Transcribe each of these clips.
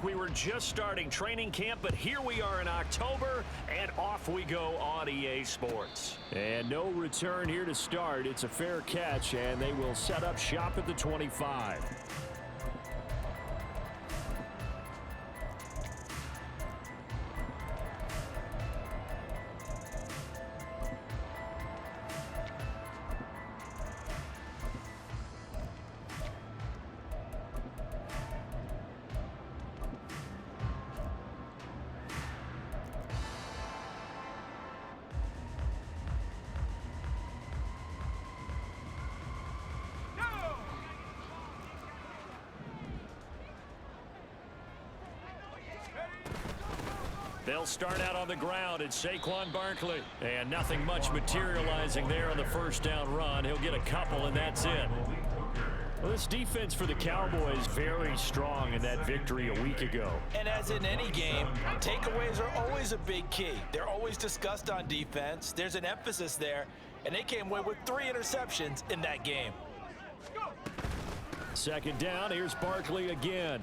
we were just starting training camp, but here we are in October, and off we go on EA Sports. And no return here to start. It's a fair catch, and they will set up shop at the 25. They'll start out on the ground. It's Saquon Barkley. And nothing much materializing there on the first down run. He'll get a couple, and that's it. Well, this defense for the Cowboys very strong in that victory a week ago. And as in any game, takeaways are always a big key. They're always discussed on defense. There's an emphasis there, and they came away with 3 interceptions in that game. Second down, here's Barkley again.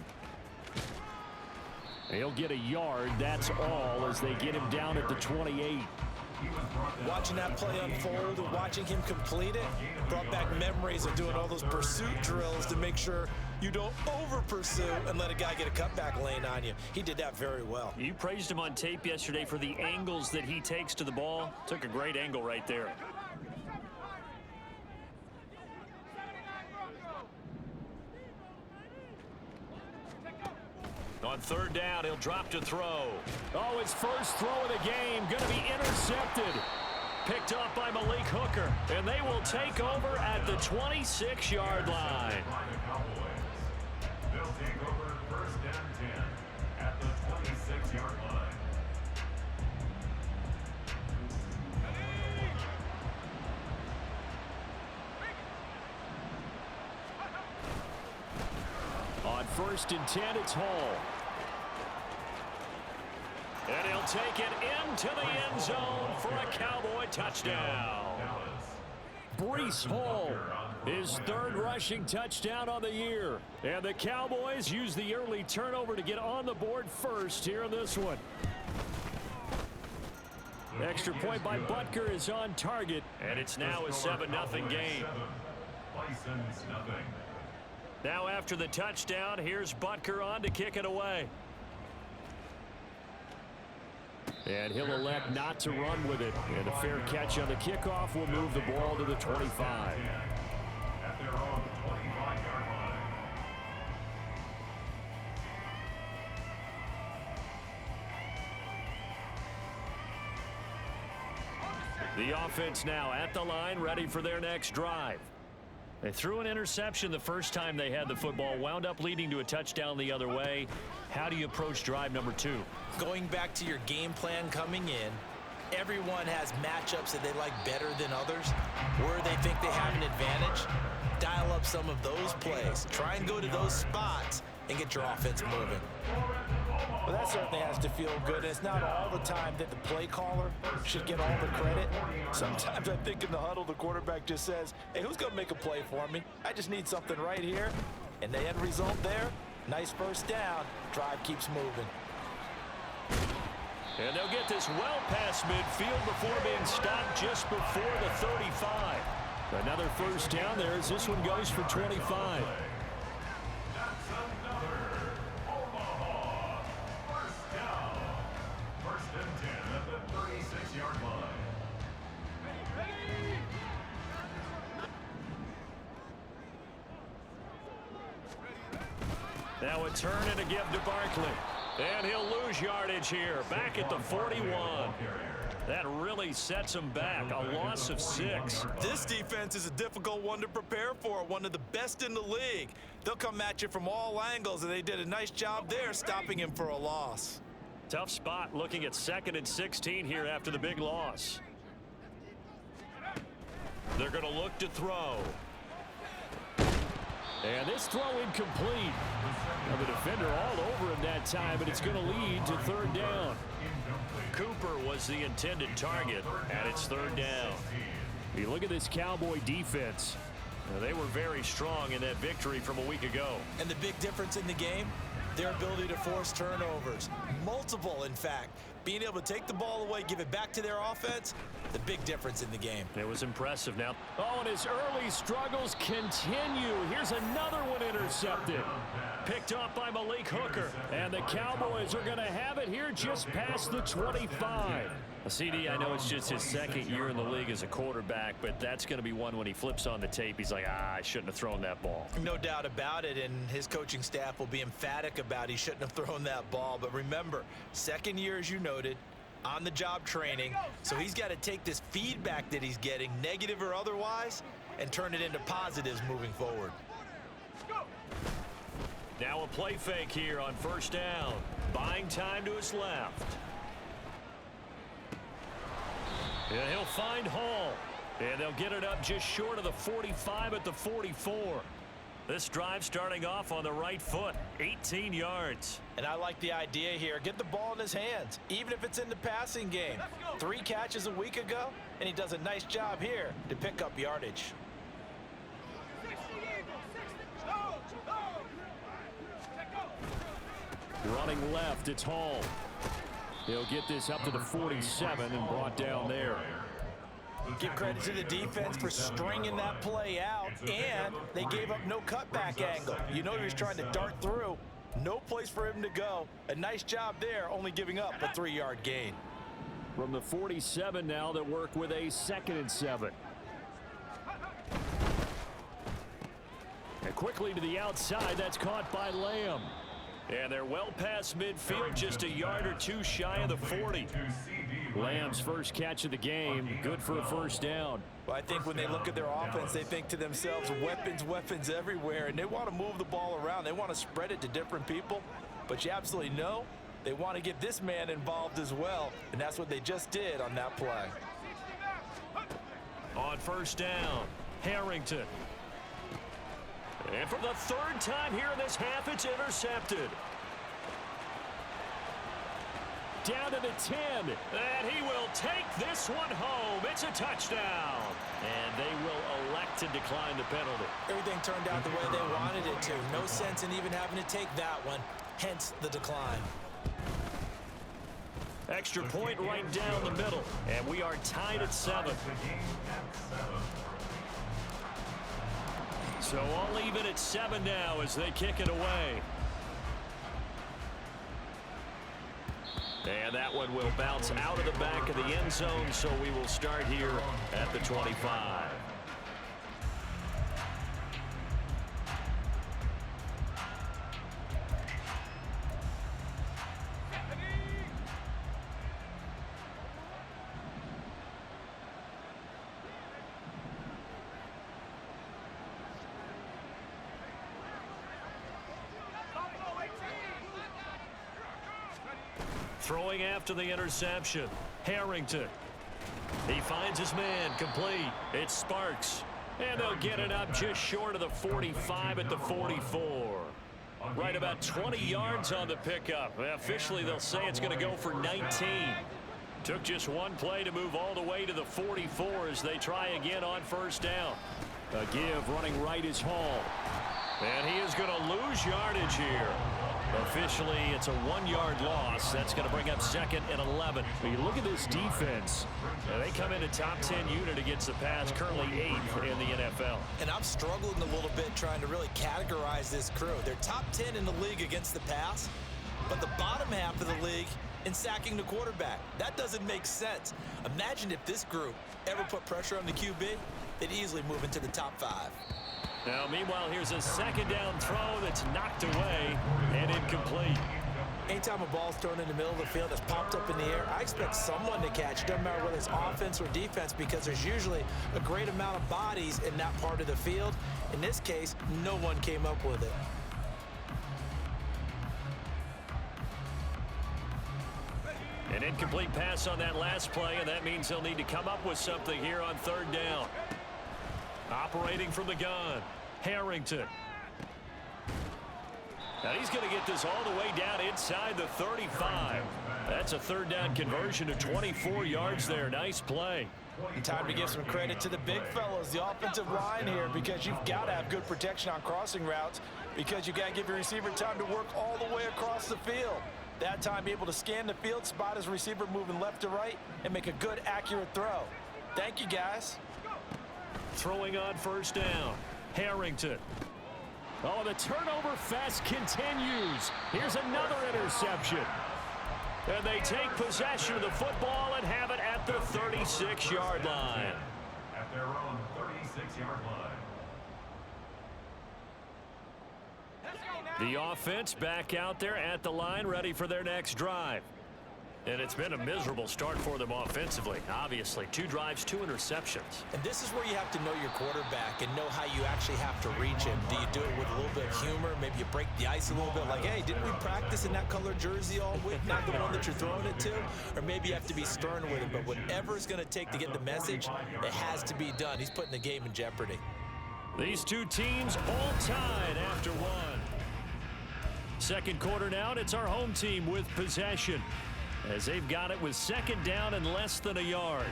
He'll get a yard, that's all, as they get him down at the 28. Watching that play unfold and watching him complete it brought back memories of doing all those pursuit drills to make sure you don't over-pursue and let a guy get a cutback lane on you. He did that very well. You praised him on tape yesterday for the angles that he takes to the ball. Took a great angle right there. On third down, he'll drop to throw. Oh, his first throw of the game, going to be intercepted. Picked up by Malik Hooker, and they will take over at the 26-yard line. They'll take over first and 10 at the 26-yard line. On first and 10, it's Hall. And he'll take it into the end zone for a Cowboy touchdown. Breece Hall, his third rushing touchdown on the year. And the Cowboys use the early turnover to get on the board first here in this one. Extra point by Butker is on target. And it's now a 7-0 game. Bisons nothing. Now after the touchdown, here's Butker on to kick it away. And he'll elect not to run with it. And a fair catch on the kickoff will move the ball to the 25. At their own 25-yard line. The offense now at the line, ready for their next drive. They threw an interception the first time they had the football, wound up leading to a touchdown the other way. How do you approach drive number 2? Going back to your game plan coming in, everyone has matchups that they like better than others, where they think they have an advantage. Dial up some of those plays. Try and go to those spots and get your offense moving. Well, that certainly has to feel good. And it's not all the time that the play caller should get all the credit. Sometimes I think in the huddle, the quarterback just says, hey, who's going to make a play for me? I just need something right here. And the end result there, nice first down. Drive keeps moving. And they'll get this well past midfield before being stopped just before the 35. Another first down there as this one goes for 25. That's another Omaha first down. First and 10 at the 36-yard line. Now a turn and a give to Barkley. And he'll lose yardage here, back at the 41. That really sets him back, a loss of 6. This defense is a difficult one to prepare for, one of the best in the league. They'll come at you from all angles, and they did a nice job there stopping him for a loss. Tough spot looking at 2nd and 16 here after the big loss. They're going to look to throw. And this throw incomplete. Now the defender all over him that time, but it's going to lead to 3rd down. Cooper was the intended target, and it's 3rd down. You look at this Cowboy defense. They were very strong in that victory from a week ago. And the big difference in the game, Their ability to force turnovers. Multiple, in fact. Being able to take the ball away, give it back to their offense, the big difference in the game. It was impressive now. Oh, and his early struggles continue. Here's another one intercepted. Picked off by Malik Hooker. And the Cowboys are going to have it here just past the 25. CD, I know it's just his second year in the league as a quarterback, but that's going to be one when he flips on the tape. He's like, I shouldn't have thrown that ball. No doubt about it, and his coaching staff will be emphatic about he shouldn't have thrown that ball. But remember, second year, as you noted, on-the-job training, so he's got to take this feedback that he's getting, negative or otherwise, and turn it into positives moving forward. Now a play fake here on first down. Buying time to his left. And he'll find Hall. And they'll get it up just short of the 45 at the 44. This drive starting off on the right foot, 18 yards. And I like the idea here. Get the ball in his hands, even if it's in the passing game. 3 catches a week ago, and he does a nice job here to pick up yardage. Running left, it's Hall. He'll get this up to the 47 and brought down there. Give credit to the defense for stringing that play out, and they gave up no cutback angle. You know he was trying to dart through. No place for him to go. A nice job there, only giving up a 3-yard gain. From the 47 now, they'll work with a 2nd and 7. And quickly to the outside, that's caught by Lamb. And they're well past midfield, just a yard or two shy of the 40. Lamb's first catch of the game, good for a first down. Well, I think when they look at their offense, they think to themselves, weapons everywhere, and they want to move the ball around. They want to spread it to different people, but you absolutely know they want to get this man involved as well, and that's what they just did on that play. On first down, Harrington. And for the 3rd time here in this half, it's intercepted. Down to the 10. And he will take this one home. It's a touchdown. And they will elect to decline the penalty. Everything turned out the way they wanted it to. No sense in even having to take that one, hence the decline. Extra point right down the middle. And we are tied at 7. So all even at 7 now as they kick it away. And that one will bounce out of the back of the end zone, so we will start here at the 25. Throwing after the interception, Harrington. He finds his man, complete. It's Sparks. And they'll get it up just short of the 45 at the 44. Right about 20 yards on the pickup. Officially, they'll say it's going to go for 19. Took just one play to move all the way to the 44 as they try again on first down. A give running right is Hall. And he is going to lose yardage here. Officially, it's a 1-yard loss. That's going to bring up 2nd and 11. When you look at this defense, they come in a top 10 unit against the pass, currently 8th in the NFL. And I'm struggling a little bit trying to really categorize this crew. They're top 10 in the league against the pass, but the bottom half of the league in sacking the quarterback. That doesn't make sense. Imagine if this group ever put pressure on the QB, they'd easily move into the top 5. Now, meanwhile, here's a 2nd down throw that's knocked away and incomplete. Anytime a ball's thrown in the middle of the field that's popped up in the air, I expect someone to catch. Doesn't matter whether it's offense or defense, because there's usually a great amount of bodies in that part of the field. In this case, no one came up with it. An incomplete pass on that last play, and that means they'll need to come up with something here on 3rd down. Operating from the gun, Harrington. Now he's going to get this all the way down inside the 35. That's a 3rd down conversion to 24 yards there. Nice play. And time to give some credit to the big fellows, the offensive line here, because you've got to have good protection on crossing routes. Because you got to give your receiver time to work all the way across the field. That time, be able to scan the field, spot his receiver moving left to right, and make a good, accurate throw. Thank you, guys. Throwing on first down. Harrington. Oh, the turnover fest continues. Here's another interception. And they take possession of the football and have it at the 36-yard line. At their own 36-yard line. The offense back out there at the line, ready for their next drive. And it's been a miserable start for them offensively. Obviously, 2 drives, 2 interceptions. And this is where you have to know your quarterback and know how you actually have to reach him. Do you do it with a little bit of humor? Maybe you break the ice a little bit like, hey, didn't we practice in that color jersey all week, not the one that you're throwing it to? Or maybe you have to be stern with him. But whatever it's going to take to get the message, it has to be done. He's putting the game in jeopardy. These two teams all tied after one. Second quarter now, and it's our home team with possession, as they've got it with second down and less than a yard.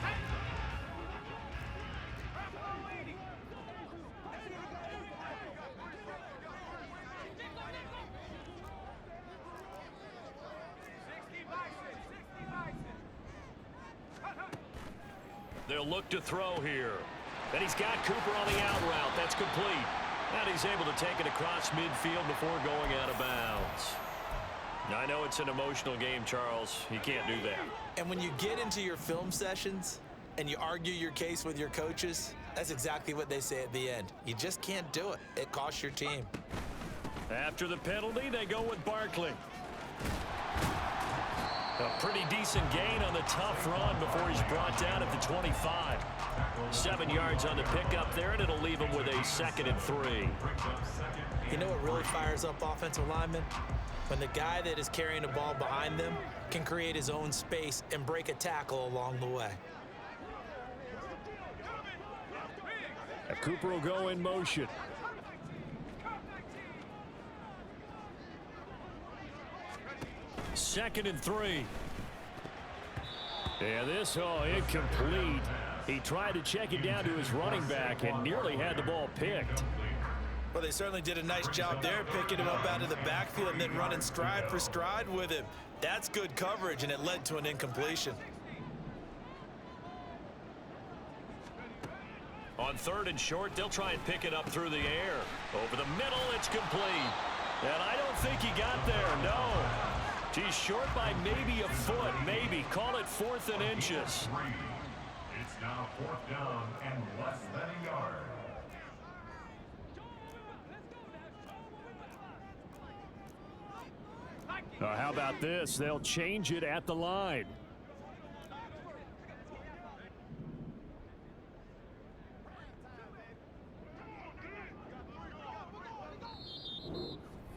They'll look to throw here. And he's got Cooper on the out route. That's complete. And he's able to take it across midfield before going out of bounds. I know it's an emotional game, Charles. You can't do that. And when you get into your film sessions and you argue your case with your coaches, that's exactly what they say at the end. You just can't do it. It costs your team. After the penalty, they go with Barkley. A pretty decent gain on the tough run before he's brought down at the 25. 7 yards on the pickup there, and it'll leave him with a 2nd and 3. You know what really fires up offensive linemen? When the guy that is carrying the ball behind them can create his own space and break a tackle along the way. Cooper will go in motion. Second and 3. And this, incomplete. He tried to check it down to his running back and nearly had the ball picked. Well, they certainly did a nice job there, picking him up out of the backfield and then running stride for stride with him. That's good coverage, and it led to an incompletion. On 3rd and short, they'll try and pick it up through the air. Over the middle, it's complete. And I don't think he got there, no. He's short by maybe a foot, maybe. Call it 4th and inches. It's now 4th down and less than a yard. How about this? They'll change it at the line.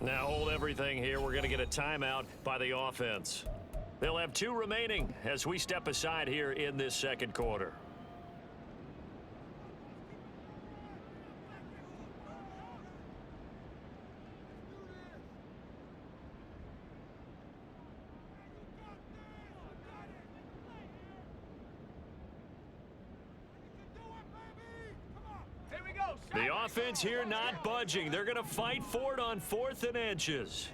Now hold everything here. We're going to get a timeout by the offense. They'll have 2 remaining as we step aside here in this second quarter. The offense here not budging. They're going to fight for it on 4th and inches.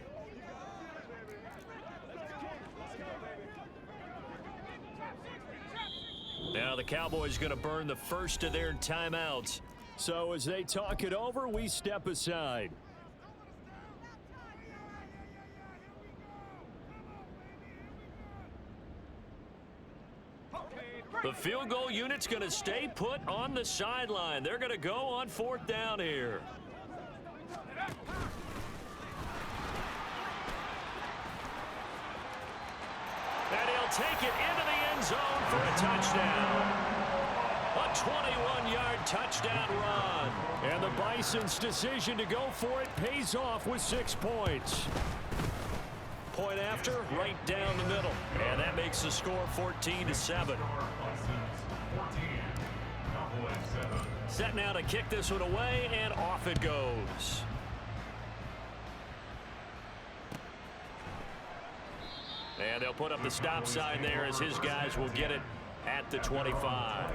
Now the Cowboys going to burn the first of their timeouts. So as they talk it over, we step aside. The field goal unit's going to stay put on the sideline. They're going to go on 4th down here. And he'll take it into the end zone for a touchdown. A 21-yard touchdown run. And the Bisons' decision to go for it pays off with 6 points. Point after, right down the middle. And that makes the score 14-7. Set now to kick this one away, and off it goes. And they'll put up the stop sign there as his guys will get it at the 25.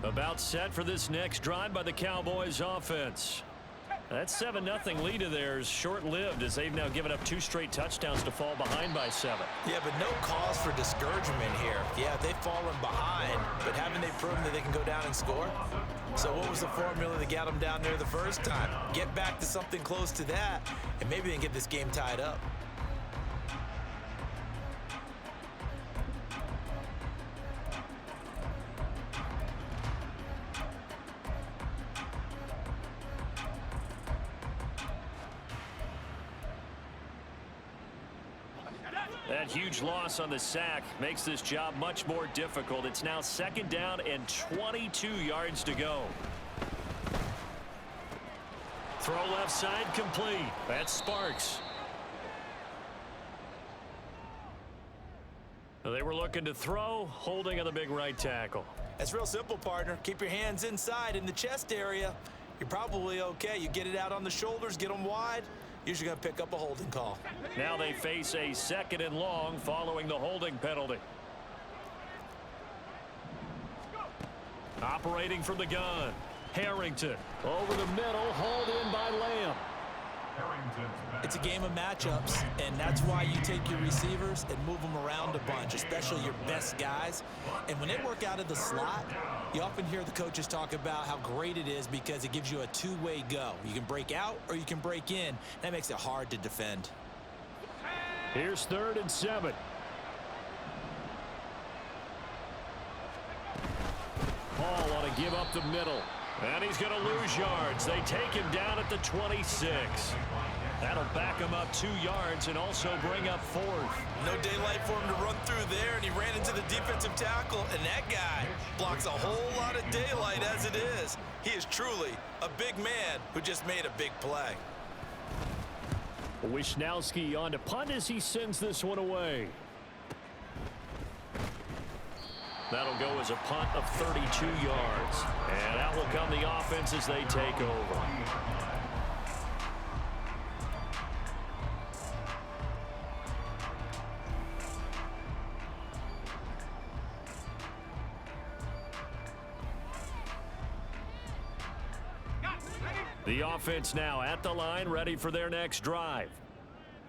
About set for this next drive by the Cowboys offense. That 7-0 lead of theirs short-lived as they've now given up 2 straight touchdowns to fall behind by 7. Yeah, but no cause for discouragement here. Yeah, they've fallen behind, but haven't they proven that they can go down and score? So what was the formula that got them down there the first time? Get back to something close to that, and maybe they can get this game tied up. That huge loss on the sack makes this job much more difficult. It's now 2nd down and 22 yards to go. Throw left side complete. That's Sparks. They were looking to throw, holding on the big right tackle. That's real simple, partner. Keep your hands inside in the chest area. You're probably okay. You get it out on the shoulders, get them wide. Usually going to pick up a holding call. Now they face a 2nd and long following the holding penalty. Operating from the gun. Harrington over the middle, hauled in by Lamb. It's a game of matchups, and that's why you take your receivers and move them around a bunch, especially your best guys. And when they work out of the slot, you often hear the coaches talk about how great it is because it gives you a two-way go. You can break out or you can break in. That makes it hard to defend. Here's 3rd and 7. Hall ought to give up the middle. And he's going to lose yards. They take him down at the 26. That'll back him up 2 yards and also bring up 4th. No daylight for him to run through there, and he ran into the defensive tackle, and that guy blocks a whole lot of daylight as it is. He is truly a big man who just made a big play. Wisnowski on to punt as he sends this one away. That'll go as a punt of 32 yards. And out will come the offense as they take over. The offense now at the line, ready for their next drive.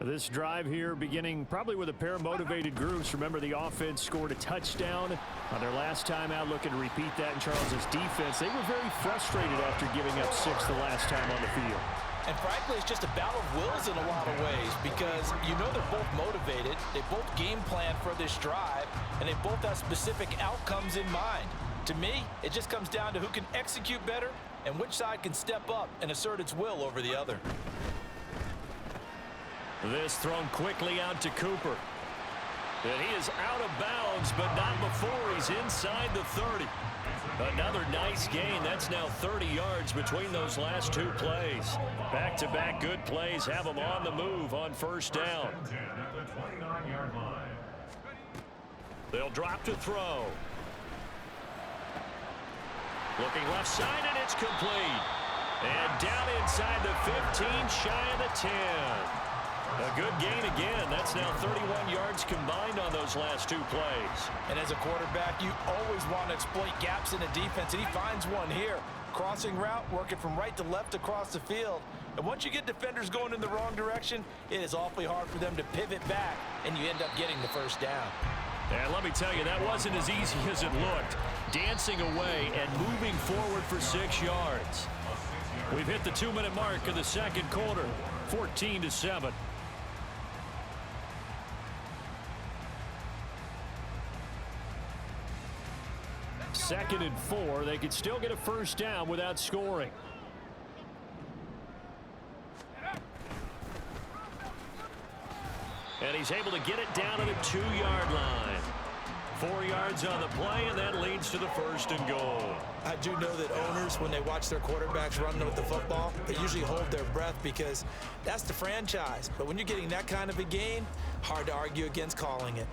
This drive here beginning probably with a pair of motivated groups. Remember, the offense scored a touchdown on their last time out, looking to repeat that in Charles's defense. They were very frustrated after giving up 6 the last time on the field. And frankly, it's just a battle of wills in a lot of ways because you know they're both motivated. They both game plan for this drive, and they both have specific outcomes in mind. To me, it just comes down to who can execute better and which side can step up and assert its will over the other. This thrown quickly out to Cooper. And he is out of bounds, but not before he's inside the 30. Another nice gain. That's now 30 yards between those last 2 plays. Back-to-back good plays have them on the move on 1st down. They'll drop to throw. Looking left side, and it's complete. And down inside the 15, shy of the 10. A good gain again. That's now 31 yards combined on those last 2 plays. And as a quarterback, you always want to exploit gaps in the defense, and he finds one here. Crossing route, working from right to left across the field. And once you get defenders going in the wrong direction, it is awfully hard for them to pivot back, and you end up getting the 1st down. And let me tell you, that wasn't as easy as it looked. Dancing away and moving forward for 6 yards. We've hit the 2-minute mark of the 2nd quarter, 14-7. 2nd and 4. They could still get a 1st down without scoring. And he's able to get it down to the 2-yard line. 4 yards on the play, and that leads to the 1st and goal. I do know that owners, when they watch their quarterbacks run with the football, they usually hold their breath because that's the franchise. But when you're getting that kind of a gain, hard to argue against calling it.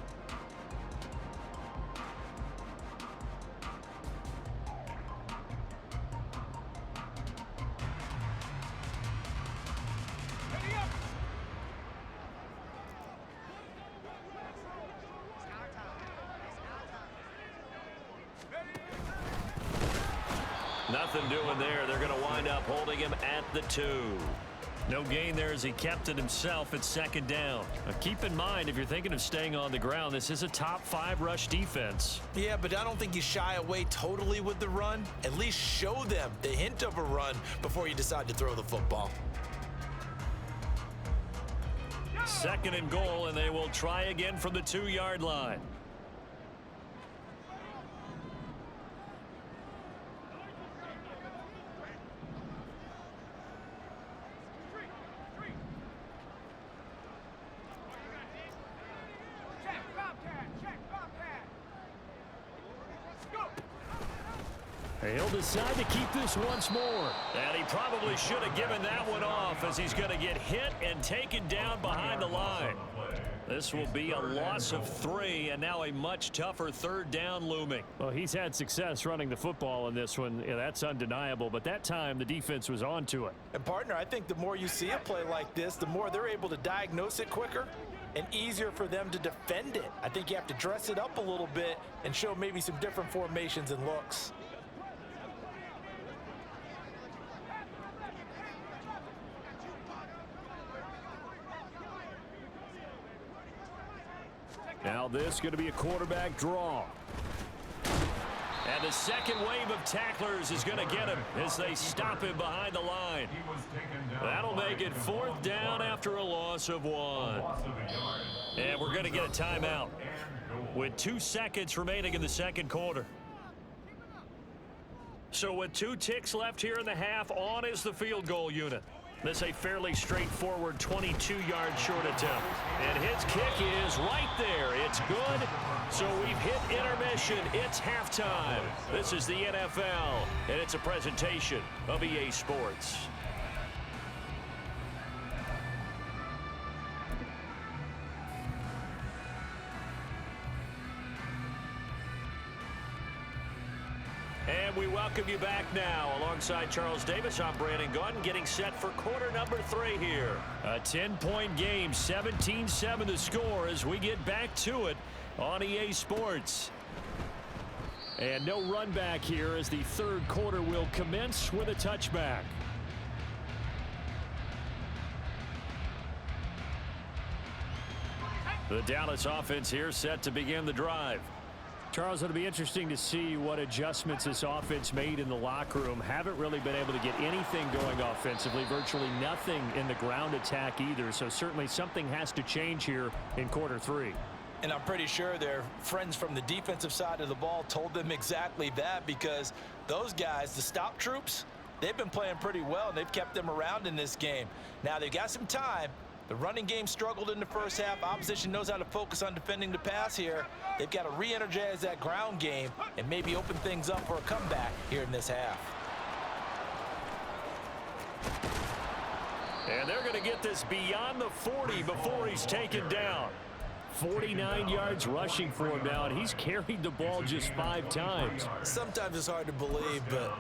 Nothing doing there. They're going to wind up holding him at the 2. No gain there as he kept it himself at second down. Now keep in mind, if you're thinking of staying on the ground, this is a top 5 rush defense. Yeah, but I don't think you shy away totally with the run. At least show them the hint of a run before you decide to throw the football. Second and goal, and they will try again from the 2-yard line. He'll decide to keep this once more. And he probably should have given that one off, as he's going to get hit and taken down behind the line. This will be a loss of 3, and now a much tougher third down looming. Well, he's had success running the football in this one. Yeah, that's undeniable, but that time the defense was on to it. And, partner, I think the more you see a play like this, the more they're able to diagnose it quicker and easier for them to defend it. I think you have to dress it up a little bit and show maybe some different formations and looks. Now this is going to be a quarterback draw. And the second wave of tacklers is going to get him as they stop him behind the line. That'll make it 4th down after a loss of 1. And we're going to get a timeout with 2 seconds remaining in the second quarter. So with 2 ticks left here in the half, on is the field goal unit. This is a fairly straightforward 22-yard short attempt. And his kick is right there. It's good. So we've hit intermission. It's halftime. This is the NFL, and it's a presentation of EA Sports. And we welcome you back now. Alongside Charles Davis, I'm Brandon Gunn, getting set for quarter number 3 here. A 10-point game, 17-7 the score as we get back to it on EA Sports. And no run back here as the third quarter will commence with a touchback. The Dallas offense here set to begin the drive. Charles, it'll be interesting to see what adjustments this offense made in the locker room. Haven't really been able to get anything going offensively, virtually nothing in the ground attack either. So certainly something has to change here in quarter 3. And I'm pretty sure their friends from the defensive side of the ball told them exactly that, because those guys, the stop troops, they've been playing pretty well, and they've kept them around in this game. Now they've got some time. The running game struggled in the first half. Opposition knows how to focus on defending the pass here. They've got to re-energize that ground game and maybe open things up for a comeback here in this half. And they're going to get this beyond the 40 before he's taken down. 49 yards rushing for him now, and he's carried the ball just 5 times. Sometimes it's hard to believe, but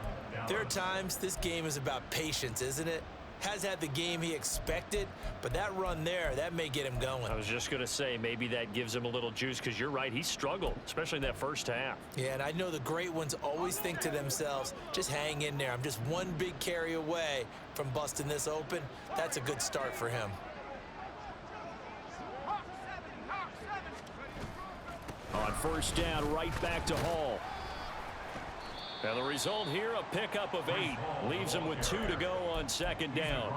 there are times this game is about patience, isn't it? Has had the game he expected, but that run there, that may get him going. I was just going to say, maybe that gives him a little juice, because you're right, he struggled, especially in that first half. Yeah, and I know the great ones always think to themselves, just hang in there. I'm just one big carry away from busting this open. That's a good start for him. On first down, right back to Hall. Now the result here, a pickup of 8. Leaves him with 2 to go on second down.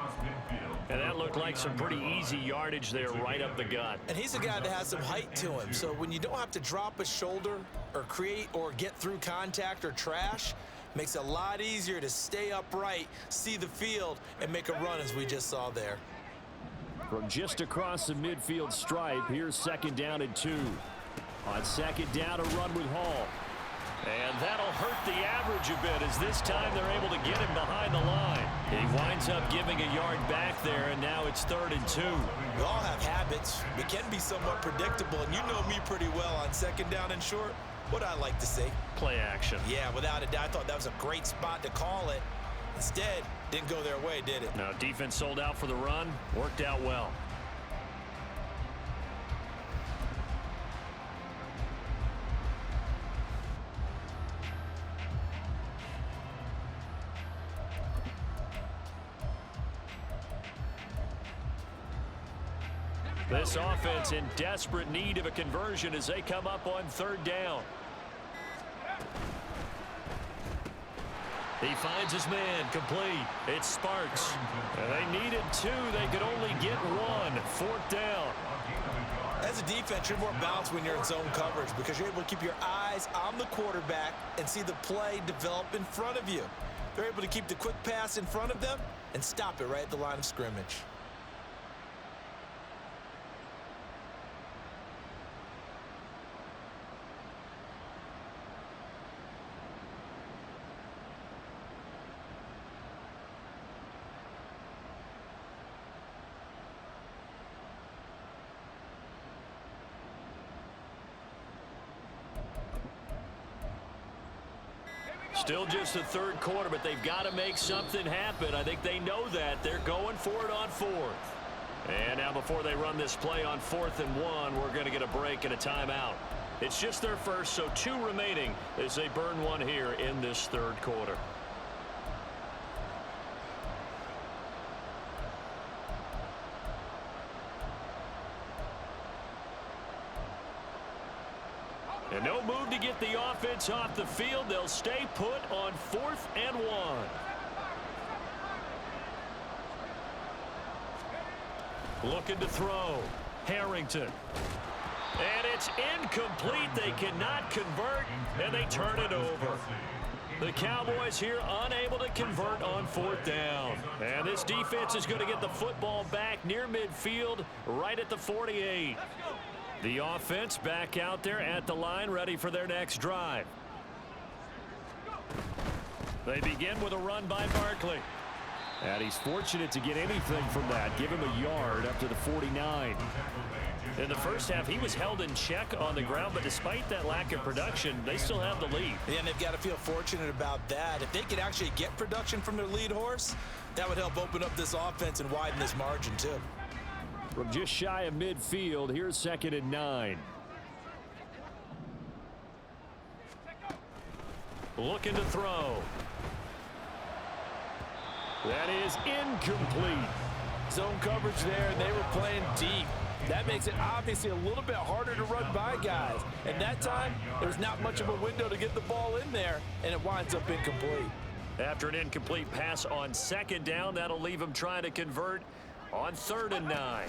And that looked like some pretty easy yardage there right up the gut. And he's a guy that has some height to him. So when you don't have to drop a shoulder or create or get through contact or trash, makes it a lot easier to stay upright, see the field, and make a run as we just saw there. From just across the midfield stripe, here's second down and 2. On second down, a run with Hall. And that'll hurt the average a bit, as this time they're able to get him behind the line. He winds up giving a yard back there, and now it's 3rd and 2. We all have habits. We can be somewhat predictable, and you know me pretty well on second down and short. What I like to see? Play action. Yeah, without a doubt. I thought that was a great spot to call it. Instead, didn't go their way, did it? No, defense sold out for the run. Worked out well. This offense in desperate need of a conversion as they come up on third down. He finds his man complete. It's Sparks. And they needed two. They could only get one. Fourth down. As a defense, you're more balanced when you're in zone coverage because you're able to keep your eyes on the quarterback and see the play develop in front of you. They're able to keep the quick pass in front of them and stop it right at the line of scrimmage. Still just the third quarter, but they've got to make something happen. I think they know that. They're going for it on fourth. And now before they run this play on 4th and 1, we're going to get a break and a timeout. It's just their first, so 2 remaining as they burn one here in this third quarter. And no move to get the offense off the field. They'll stay put on 4th and 1. Looking to throw. Harrington. And it's incomplete. They cannot convert, and they turn it over. The Cowboys here unable to convert on 4th down. And this defense is going to get the football back near midfield, right at the 48. The offense back out there at the line, ready for their next drive. They begin with a run by Barkley. And he's fortunate to get anything from that. Give him a yard up to the 49. In the first half, he was held in check on the ground, but despite that lack of production, they still have the lead. Yeah, and they've got to feel fortunate about that. If they could actually get production from their lead horse, that would help open up this offense and widen this margin, too. From just shy of midfield, here's 2nd and 9. Looking to throw. That is incomplete. Zone coverage there, and they were playing deep. That makes it obviously a little bit harder to run by guys. And that time, there's not much of a window to get the ball in there, and it winds up incomplete. After an incomplete pass on 2nd down, that'll leave him trying to convert on 3rd and 9.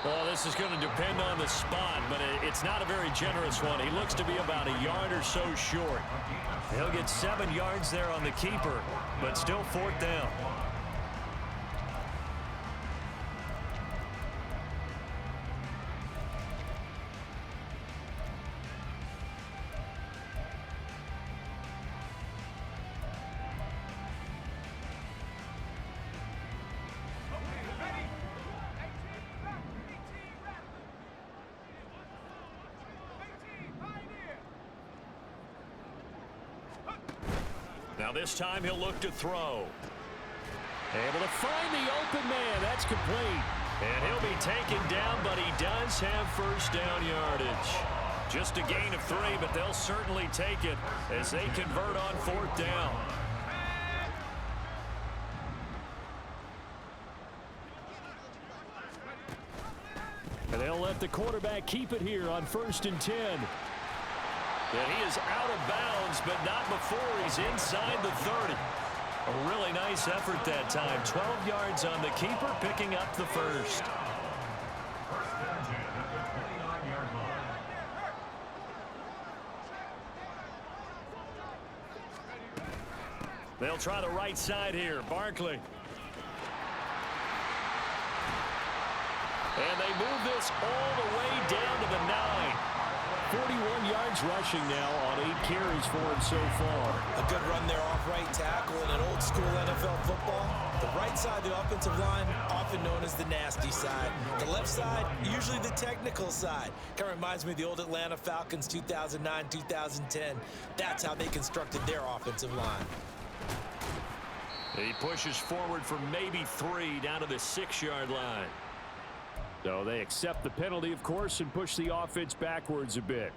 Well, this is going to depend on the spot, but it's not a very generous one. He looks to be about a yard or so short. He'll get 7 yards there on the keeper, but still 4th down. Now this time he'll look to throw. Able to find the open man. That's complete. And he'll be taken down, but he does have 1st down yardage. Just a gain of 3, but they'll certainly take it as they convert on 4th down. And they'll let the quarterback keep it here on 1st and 10. And he is out of bounds, but not before he's inside the 30. A really nice effort that time. 12 yards on the keeper, picking up the 1st. They'll try the right side here. Barkley. And they move this all the way down to the 9. 41 yards rushing now on 8 carries for him so far. A good run there off right tackle in an old school NFL football. The right side of the offensive line, often known as the nasty side. The left side, usually the technical side. Kind of reminds me of the old Atlanta Falcons 2009, 2010. That's how they constructed their offensive line. He pushes forward for maybe 3 down to the 6-yard line. So they accept the penalty, of course, and push the offense backwards a bit.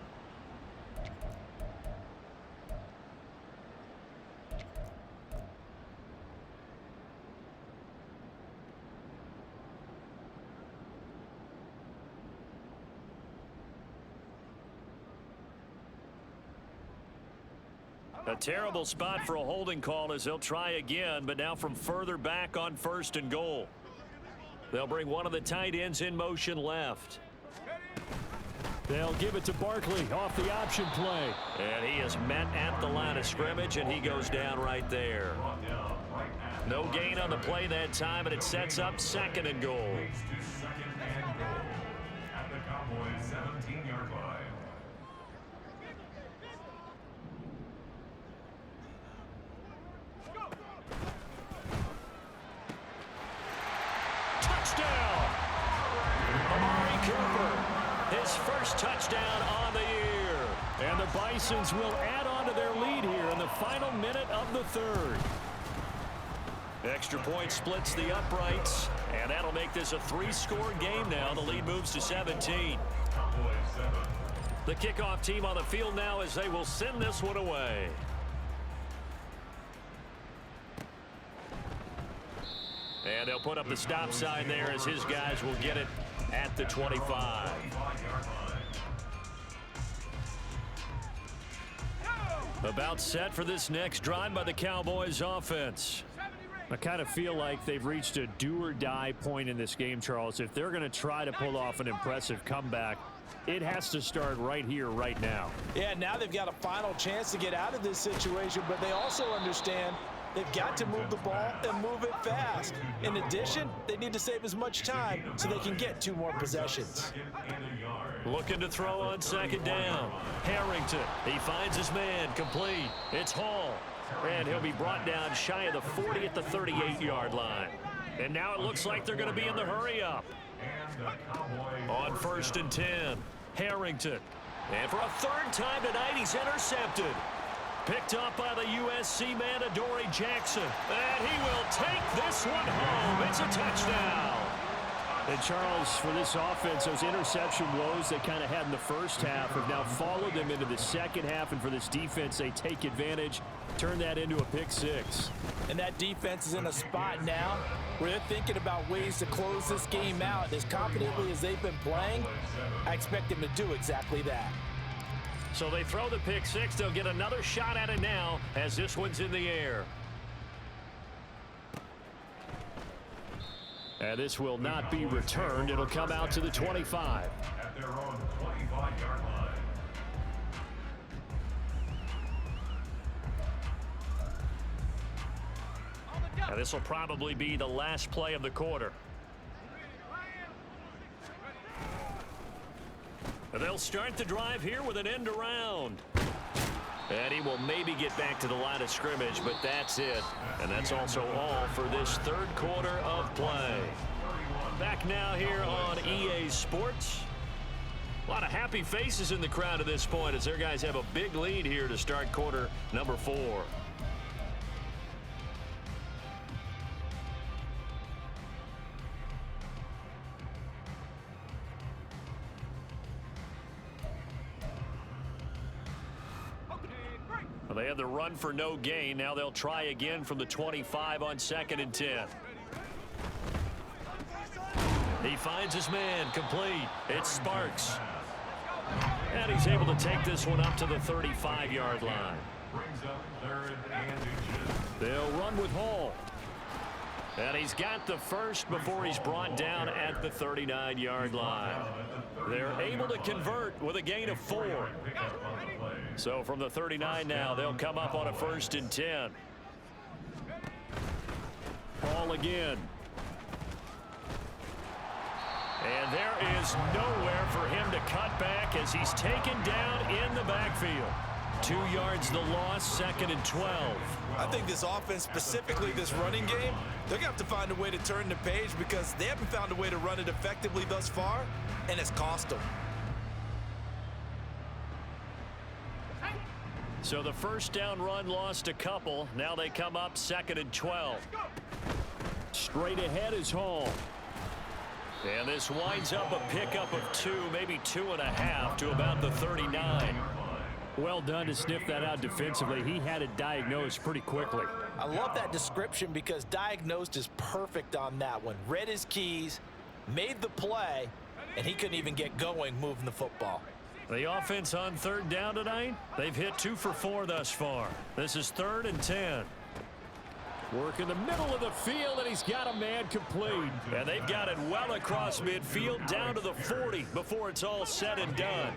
A terrible spot for a holding call as they'll try again, but now from further back on 1st and goal. They'll bring one of the tight ends in motion left. They'll give it to Barkley off the option play. And he is met at the line of scrimmage, and he goes down right there. No gain on the play that time, and it sets up 2nd and goal. At the Cowboys' 17-yard line. Touchdown! Amari Cooper, his first touchdown on the year. And the Bisons will add on to their lead here in the final minute of the 3rd. Extra point splits the uprights, and that'll make this a 3-score game now. The lead moves to 17. The kickoff team on the field now as they will send this one away. And they'll put up the stop sign there as his guys will get it at the 25. About set for this next drive by the Cowboys offense. I kind of feel like they've reached a do-or-die point in this game, Charles. If they're going to try to pull off an impressive comeback, it has to start right here, right now. Yeah, now they've got a final chance to get out of this situation, but they also understand they've got to move the ball and move it fast. In addition, they need to save as much time so they can get 2 more possessions. Looking to throw on 2nd down. Harrington, he finds his man, complete. It's Hall. And he'll be brought down shy of the 40 at the 38-yard line. And now it looks like they're going to be in the hurry-up. On 1st and 10, Harrington. And for a 3rd time tonight, he's intercepted. Picked up by the USC man, Adoree Jackson. And he will take this one home. It's a touchdown. And Charles, for this offense, those interception woes they kind of had in the first half have now followed them into the second half. And for this defense, they take advantage, turn that into a pick 6. And that defense is in a spot now where they're thinking about ways to close this game out. As confidently as they've been playing, I expect them to do exactly that. So they throw the pick 6. They'll get another shot at it now as this one's in the air. And this will not be returned. It'll come out to the 25. At their own 25-yard line. Now this will probably be the last play of the quarter. And they'll start the drive here with an end around. And he will maybe get back to the line of scrimmage, but that's it. And that's also all for this 3rd quarter of play. Back now here on EA Sports. A lot of happy faces in the crowd at this point as their guys have a big lead here to start quarter number 4. They had the run for no gain. Now they'll try again from the 25 on 2nd and 10. He finds his man, complete. It's Sparks. And he's able to take this one up to the 35-yard line. Brings up 3rd and inches. They'll run with Hall. And he's got the first before he's brought down at the 39-yard line. They're able to convert with a gain of 4. So from the 39 now, they'll come up on a 1st and 10. Hall again. And there is nowhere for him to cut back as he's taken down in the backfield. 2 yards the loss, 2nd and 12. I think this offense, specifically this running game, they're going to have to find a way to turn the page because they haven't found a way to run it effectively thus far, and it's cost them. So the 1st down run lost a couple. Now they come up 2nd and 12. Straight ahead is Hall. And this winds up a pickup of 2, maybe 2.5 to about the 39. Well done to sniff that out defensively. He had it diagnosed pretty quickly. I love that description because diagnosed is perfect on that one. Read his keys, made the play, and he couldn't even get going moving the football. The offense on third down tonight, they've hit 2 for 4 thus far. This is 3rd and 10. Work in the middle of the field, and he's got a man complete. And they've got it well across midfield down to the 40 before it's all said and done.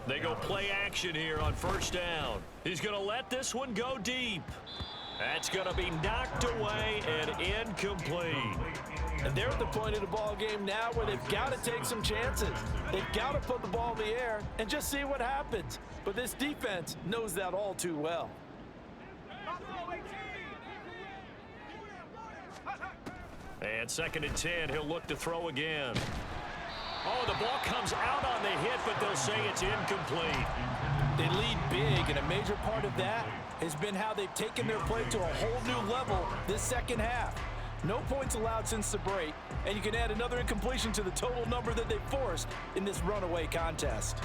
They go play action here on first down. He's going to let this one go deep. That's going to be knocked away and incomplete. And they're at the point of the ball game now where they've got to take some chances. They've got to put the ball in the air and just see what happens. But this defense knows that all too well. And 2nd and 10, he'll look to throw again. Oh, the ball comes out on the hit, but they'll say it's incomplete. They lead big, and a major part of that has been how they've taken their play to a whole new level this second half. No points allowed since the break, and you can add another incompletion to the total number that they forced in this runaway contest.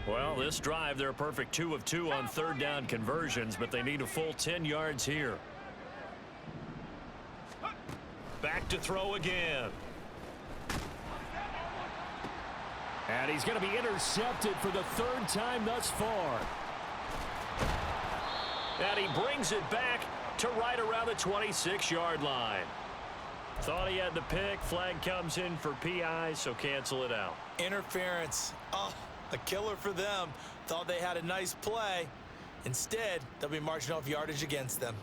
Well, this drive, they're a perfect 2 of 2 on third down conversions, but they need a full 10 yards here. Back to throw again. And he's going to be intercepted for the 3rd time thus far. And he brings it back to right around the 26-yard line. Thought he had the pick. Flag comes in for PI, so cancel it out. Interference. Oh, a killer for them. Thought they had a nice play. Instead, they'll be marching off yardage against them.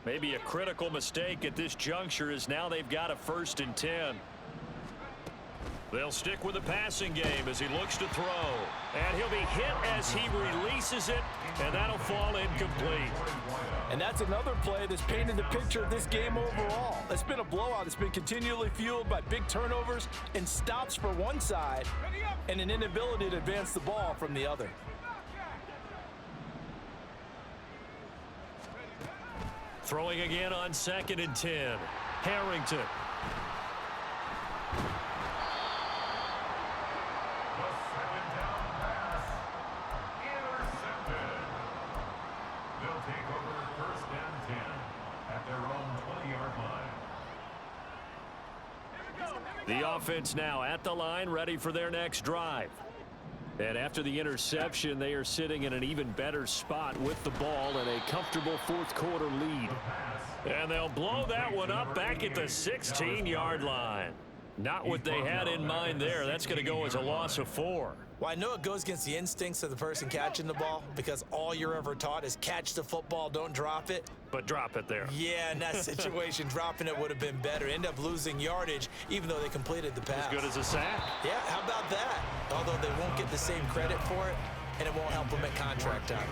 Maybe a critical mistake at this juncture is now they've got a 1st and 10. They'll stick with the passing game as he looks to throw. And he'll be hit as he releases it, and that'll fall incomplete. And that's another play that's painted the picture of this game overall. It's been a blowout. It's been continually fueled by big turnovers and stops for one side and an inability to advance the ball from the other. Throwing again on 2nd and 10. Harrington. They'll take over 1st and 10 at their own 20-yard line. The offense now at the line, ready for their next drive. And after the interception, they are sitting in an even better spot with the ball and a comfortable 4th quarter lead. And they'll blow that one up back at the 16-yard line. Not what they had in mind there. That's going to go as a loss of 4. Well, I know it goes against the instincts of the person catching the ball because all you're ever taught is catch the football, don't drop it. But drop it there. Yeah, in that situation, dropping it would have been better. End up losing yardage, even though they completed the pass. As good as a sack. Yeah, how about that? Although they won't get the same credit for it, and it won't help them at contract time.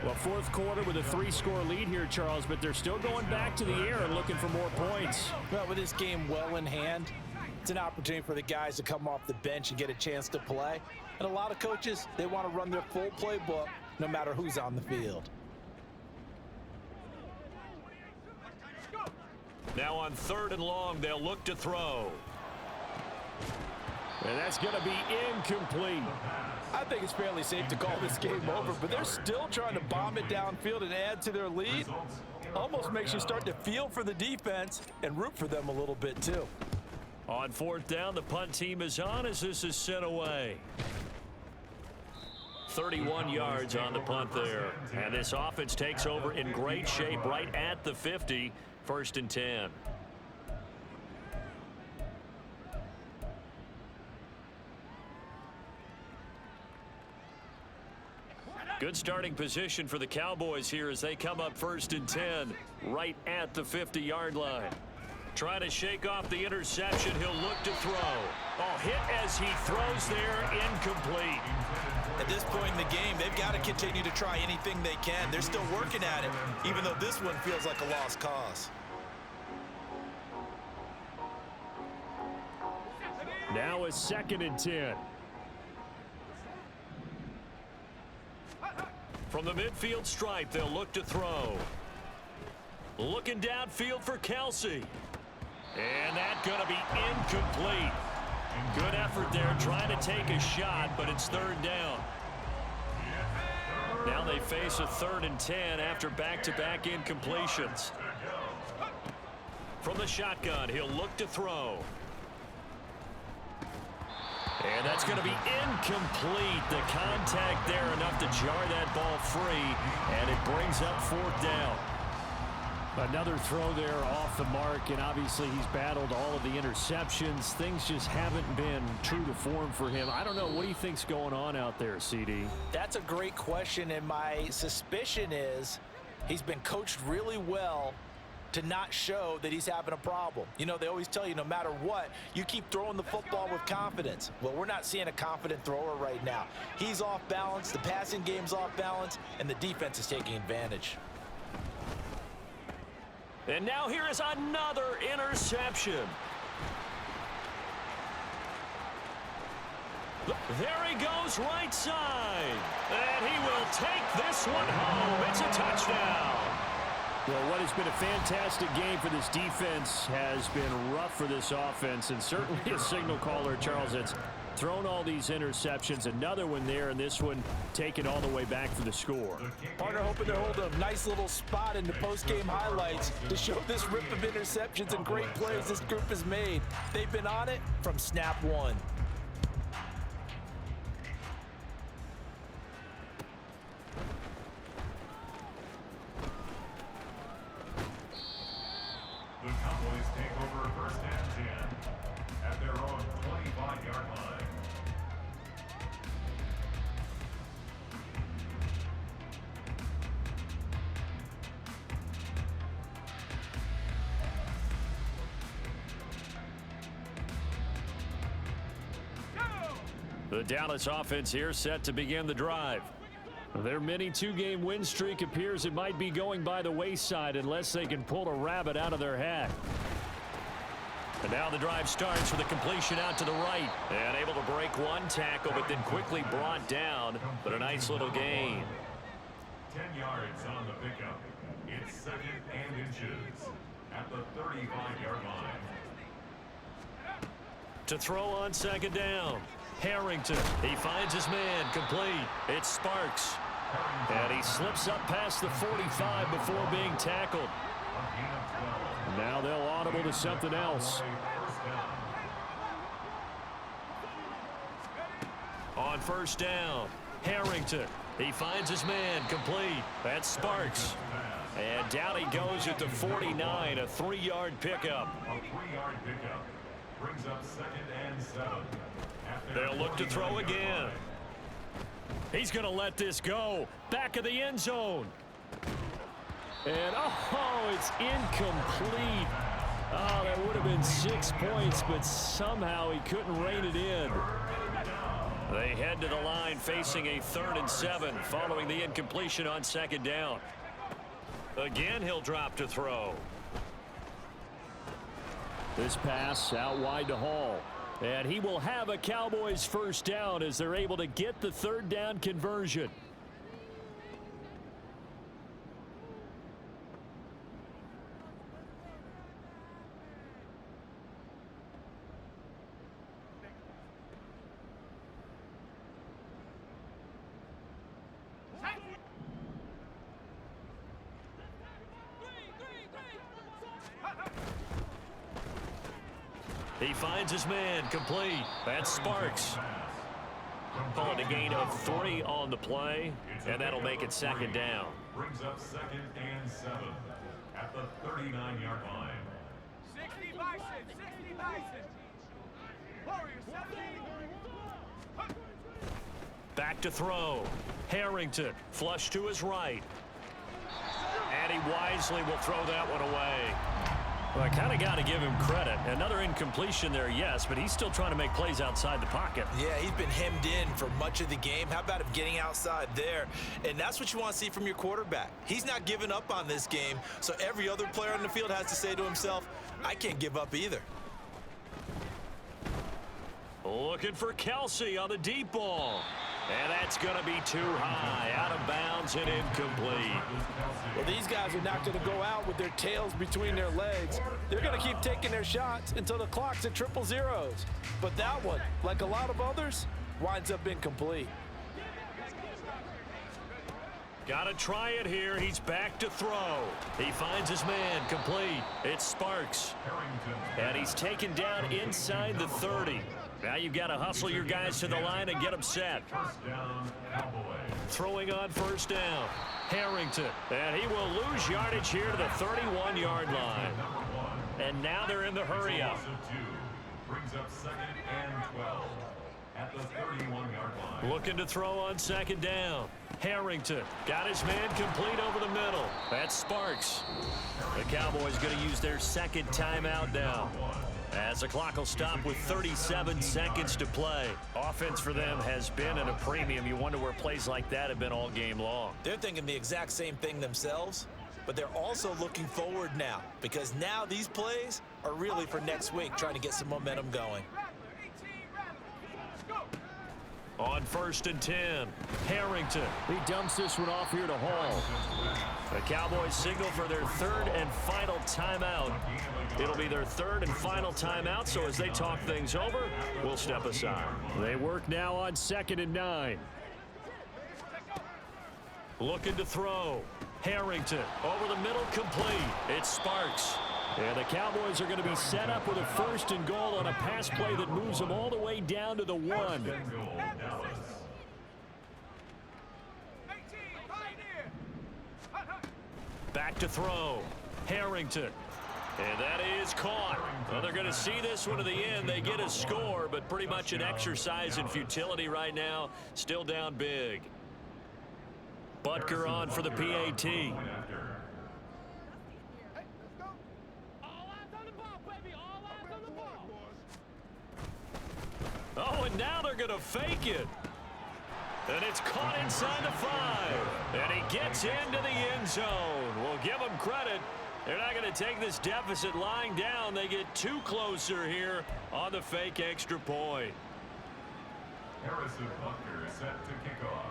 Well, 4th quarter with a 3-score lead here, Charles, but they're still going back to the air and looking for more points. Well, with this game well in hand, it's an opportunity for the guys to come off the bench and get a chance to play. And a lot of coaches, they want to run their full playbook no matter who's on the field. Now on 3rd and long, they'll look to throw. And that's going to be incomplete. I think it's fairly safe to call this game over, but they're still trying to bomb it downfield and add to their lead. Almost makes you start to feel for the defense and root for them a little bit too. On 4th down, the punt team is on as this is sent away. 31 yards on the punt there. And this offense takes over in great shape right at the 50. 1st and 10. Good starting position for the Cowboys here as they come up 1st and 10 right at the 50-yard line. Trying to shake off the interception. He'll look to throw. Oh, hit as he throws there, incomplete. At this point in the game, they've got to continue to try anything they can. They're still working at it, even though this one feels like a lost cause. Now is 2nd and 10. From the midfield stripe, they'll look to throw. Looking downfield for Kelsey. And that's going to be incomplete. Good effort there, trying to take a shot, but it's third down. Now they face a 3rd and 10 after back-to-back incompletions. From the shotgun, he'll look to throw. And that's going to be incomplete. The contact there enough to jar that ball free, and it brings up 4th down. Another throw there off the mark, and obviously he's battled all of the interceptions. Things just haven't been true to form for him. I don't know. What do you think's going on out there, CD? That's a great question, and my suspicion is he's been coached really well to not show that he's having a problem. You know, they always tell you no matter what, you keep throwing the football with confidence. Well, we're not seeing a confident thrower right now. He's off balance, the passing game's off balance, and the defense is taking advantage. And now here is another interception. There he goes, right side. And he will take this one home. It's a touchdown. Well, what has been a fantastic game for this defense has been rough for this offense, and certainly a signal caller, Charles, that's thrown all these interceptions. Another one there, and this one taken all the way back for the score. Partner hoping to hold a nice little spot in the post-game highlights to show this rip of interceptions and great plays this group has made. They've been on it from snap one. The Cowboys take over 1st and 10 at their own 25-yard line. The Dallas offense here set to begin the drive. Their mini 2-game win streak appears it might be going by the wayside unless they can pull a rabbit out of their hat. And now the drive starts with a completion out to the right. And able to break one tackle, but then quickly brought down. But a nice little gain. 10 yards on the pickup. It's 2nd and inches at the 35-yard line. To throw on 2nd down. Harrington, he finds his man, complete. It's Sparks. And he slips up past the 45 before being tackled. Now they'll audible to something else. On 1st down, Harrington, he finds his man, complete. That's Sparks. And down he goes at the 49, a 3-yard pickup. A 3-yard pickup brings up 2nd and 7. They'll look to throw again. He's going to let this go. Back of the end zone. And, oh, it's incomplete. Oh, that would have been 6 points, but somehow he couldn't rein it in. They head to the line facing a 3rd and 7 following the incompletion on 2nd down. Again, he'll drop to throw. This pass out wide to Hall. And he will have a Cowboys 1st down as they're able to get the 3rd down conversion. He finds his man, complete. That's Sparks. Calling a gain of 3 on the play, and that'll make it 2nd down. Brings up 2nd and 7 at the 39-yard line. 60 Bisons, 60 Bisons. Warriors 17. Back to throw. Harrington, flush to his right. And he wisely will throw that one away. Well, I kind of got to give him credit. Another incompletion there, yes, but he's still trying to make plays outside the pocket. Yeah, he's been hemmed in for much of the game. How about him getting outside there? And that's what you want to see from your quarterback. He's not giving up on this game, so every other player on the field has to say to himself, I can't give up either. Looking for Kelsey on the deep ball. And that's going to be too high, out of bounds and incomplete. Well, these guys are not going to go out with their tails between their legs. They're going to keep taking their shots until the clock's at triple zeros. But that one, like a lot of others, winds up incomplete. Got to try it here. He's back to throw. He finds his man, complete. It's Sparks. And he's taken down inside the 30. Now you've got to hustle your guys to the line and get them set. First down, Cowboys. Throwing on first down. Harrington. And he will lose yardage here to the 31-yard line. And now they're in the hurry-up. Brings up 2nd and 12 at the 31-yard line. Looking to throw on second down. Harrington got his man complete over the middle. That's Sparks. The Cowboys going to use their second timeout now, as the clock will stop with 37 seconds to play. Offense for them has been at a premium. You wonder where plays like that have been all game long. They're thinking the exact same thing themselves, but they're also looking forward now, because now these plays are really for next week, trying to get some momentum going. On 1st and 10, Harrington. He dumps this one off here to Hall. The Cowboys signal for their third and final timeout. It'll be their third and final timeout, so as they talk things over, we'll step aside. They work now on 2nd and 9. Looking to throw. Harrington over the middle, complete. It's Sparks. And the Cowboys are going to be set up with a 1st and goal on a pass play that moves them all the way down to the 1. Back to throw. Harrington. And that is caught. Well, they're going to see this one to the end. They get a score, but pretty much an exercise in futility right now. Still down big. Butker on for the PAT. Oh, and now they're going to fake it. And it's caught inside the 5. And he gets into the end zone. We'll give them credit. They're not going to take this deficit lying down. They get too closer here on the fake extra point. Harrison Butker is set to kick off.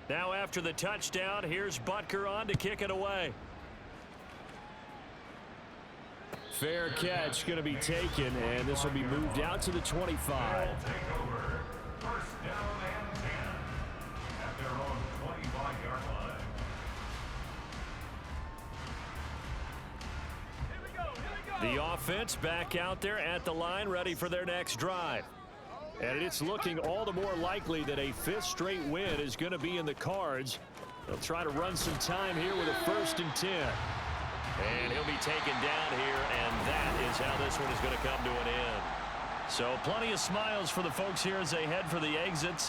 Now after the touchdown, here's Butker on to kick it away. Fair catch going to be taken, and this will be moved out to the 25. Take over. First down and 10 at their own 25-yard line. The offense back out there at the line, ready for their next drive. And it's looking all the more likely that a 5th straight win is going to be in the cards. They'll try to run some time here with a 1st and 10. And he'll be taken down here, and that is how this one is going to come to an end. So plenty of smiles for the folks here as they head for the exits.